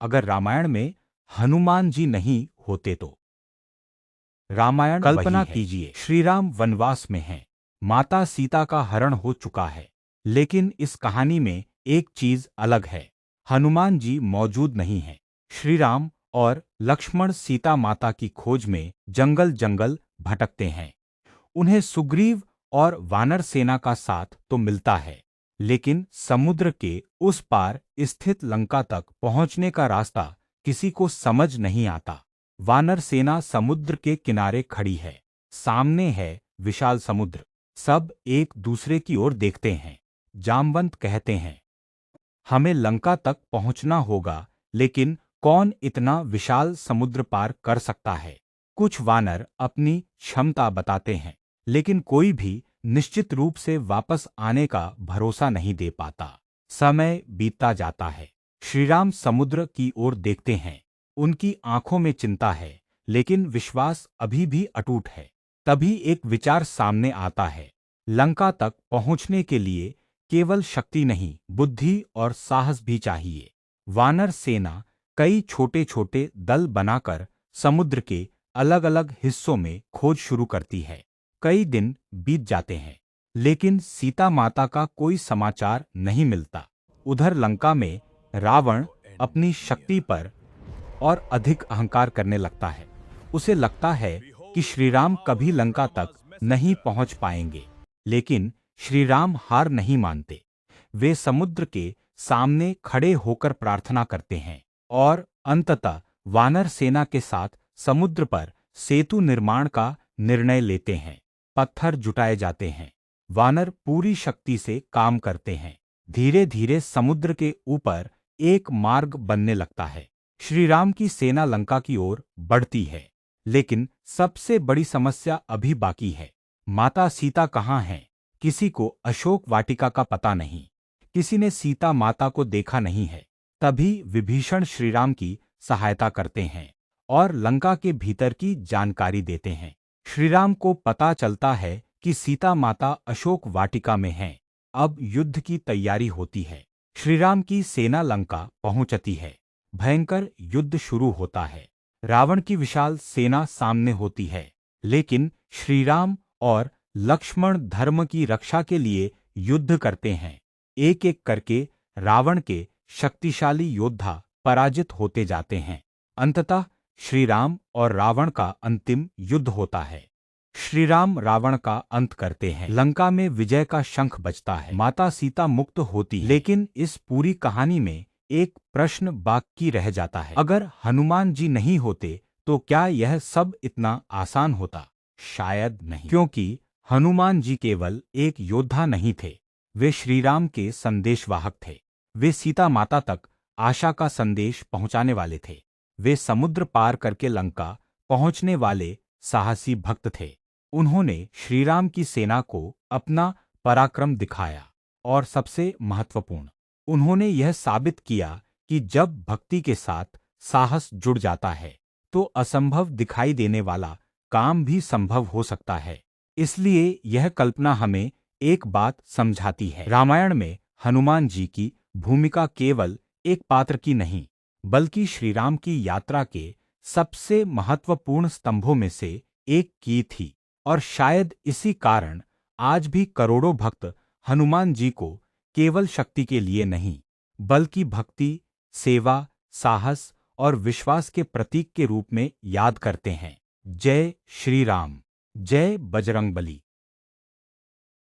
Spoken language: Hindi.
अगर रामायण में हनुमान जी नहीं होते तो। रामायण कल्पना कीजिए, श्री राम वनवास में हैं, माता सीता का हरण हो चुका है। लेकिन इस कहानी में एक चीज अलग है, हनुमान जी मौजूद नहीं हैं। श्री राम और लक्ष्मण सीता माता की खोज में जंगल जंगल भटकते हैं। उन्हें सुग्रीव और वानर सेना का साथ तो मिलता है, लेकिन समुद्र के उस पार स्थित लंका तक पहुंचने का रास्ता किसी को समझ नहीं आता। वानर सेना समुद्र के किनारे खड़ी है, सामने है विशाल समुद्र। सब एक दूसरे की ओर देखते हैं। जामवंत कहते हैं, हमें लंका तक पहुंचना होगा, लेकिन कौन इतना विशाल समुद्र पार कर सकता है? कुछ वानर अपनी क्षमता बताते हैं, लेकिन कोई भी निश्चित रूप से वापस आने का भरोसा नहीं दे पाता। समय बीतता जाता है। श्रीराम समुद्र की ओर देखते हैं। उनकी आंखों में चिंता है, लेकिन विश्वास अभी भी अटूट है। तभी एक विचार सामने आता है, लंका तक पहुंचने के लिए केवल शक्ति नहीं, बुद्धि और साहस भी चाहिए। वानर सेना कई छोटे छोटे दल बनाकर समुद्र के अलग अलग हिस्सों में खोज शुरू करती है। कई दिन बीत जाते हैं, लेकिन सीता माता का कोई समाचार नहीं मिलता। उधर लंका में रावण अपनी शक्ति पर और अधिक अहंकार करने लगता है। उसे लगता है कि श्रीराम कभी लंका तक नहीं पहुंच पाएंगे, लेकिन श्रीराम हार नहीं मानते। वे समुद्र के सामने खड़े होकर प्रार्थना करते हैं और अंततः वानर सेना के साथ समुद्र पर सेतु निर्माण का निर्णय लेते हैं। पत्थर जुटाए जाते हैं। वानर पूरी शक्ति से काम करते हैं। धीरे धीरे समुद्र के ऊपर एक मार्ग बनने लगता है। श्रीराम की सेना लंका की ओर बढ़ती है, लेकिन सबसे बड़ी समस्या अभी बाकी है। माता सीता कहाँ हैं? किसी को अशोक वाटिका का पता नहीं। किसी ने सीता माता को देखा नहीं है। तभी विभीषण श्रीराम की सहायता करते हैं और लंका के भीतर की जानकारी देते हैं। श्रीराम को पता चलता है कि सीता माता अशोक वाटिका में हैं। अब युद्ध की तैयारी होती है। श्रीराम की सेना लंका पहुंचती है। भयंकर युद्ध शुरू होता है। रावण की विशाल सेना सामने होती है, लेकिन श्रीराम और लक्ष्मण धर्म की रक्षा के लिए युद्ध करते हैं। एक एक करके रावण के शक्तिशाली योद्धा पराजित होते जाते हैं। अंततः श्रीराम और रावण का अंतिम युद्ध होता है। श्रीराम रावण का अंत करते हैं। लंका में विजय का शंख बजता है। माता सीता मुक्त होती है। लेकिन इस पूरी कहानी में एक प्रश्न बाकी रह जाता है, अगर हनुमान जी नहीं होते तो क्या यह सब इतना आसान होता? शायद नहीं, क्योंकि हनुमान जी केवल एक योद्धा नहीं थे, वे श्रीराम के संदेशवाहक थे। वे सीता माता तक आशा का संदेश पहुंचाने वाले थे। वे समुद्र पार करके लंका पहुंचने वाले साहसी भक्त थे। उन्होंने श्रीराम की सेना को अपना पराक्रम दिखाया और सबसे महत्वपूर्ण, उन्होंने यह साबित किया कि जब भक्ति के साथ साहस जुड़ जाता है तो असंभव दिखाई देने वाला काम भी संभव हो सकता है। इसलिए यह कल्पना हमें एक बात समझाती है, रामायण में हनुमान जी की भूमिका केवल एक पात्र की नहीं, बल्कि श्रीराम की यात्रा के सबसे महत्वपूर्ण स्तंभों में से एक की थी। और शायद इसी कारण आज भी करोड़ों भक्त हनुमान जी को केवल शक्ति के लिए नहीं, बल्कि भक्ति, सेवा, साहस और विश्वास के प्रतीक के रूप में याद करते हैं। जय श्री राम, जय बजरंगबली।